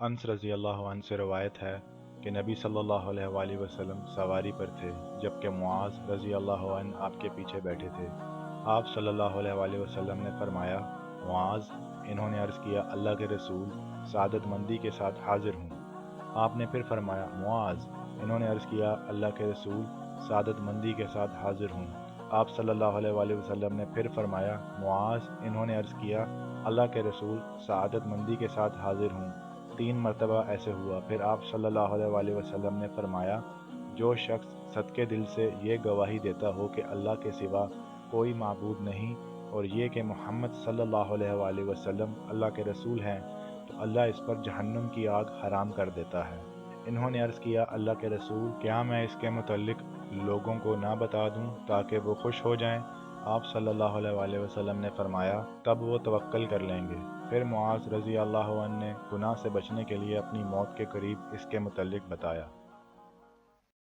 انس رضی اللہ عنہ سے روایت ہے کہ نبی صلی اللہ علیہ وآلہ وسلم سواری پر تھے جبکہ معاذ رضی اللہ عنہ آپ کے پیچھے بیٹھے تھے۔ آپ صلی اللہ علیہ وآلہ وسلم نے فرمایا، معاذ، انہوں نے عرض کیا، اللہ کے رسول، سعادت مندی کے ساتھ حاضر ہوں۔ آپ نے پھر فرمایا، معاذ، انہوں نے عرض کیا، اللہ کے رسول، سعادت مندی کے ساتھ حاضر ہوں۔ آپ صلی اللہ علیہ وآلہ وسلم نے پھر فرمایا، معاذ، انہوں نے عرض کیا، اللہ کے رسول، سعادت مندی کے ساتھ حاضر ہوں۔ 3 مرتبہ ایسے ہوا۔ پھر آپ صلی اللہ علیہ وآلہ وسلم نے فرمایا، جو شخص صدقے دل سے یہ گواہی دیتا ہو کہ اللہ کے سوا کوئی معبود نہیں اور یہ کہ محمد صلی اللہ علیہ وآلہ وسلم اللہ کے رسول ہیں، تو اللہ اس پر جہنم کی آگ حرام کر دیتا ہے۔ انہوں نے عرض کیا، اللہ کے رسول، کیا میں اس کے متعلق لوگوں کو نہ بتا دوں تاکہ وہ خوش ہو جائیں؟ آپ صلی اللہ علیہ وآلہ وسلم نے فرمایا، تب وہ توکل کر لیں گے۔ پھر معاذ رضی اللہ عنہ نے گناہ سے بچنے کے لیے اپنی موت کے قریب اس کے متعلق بتایا۔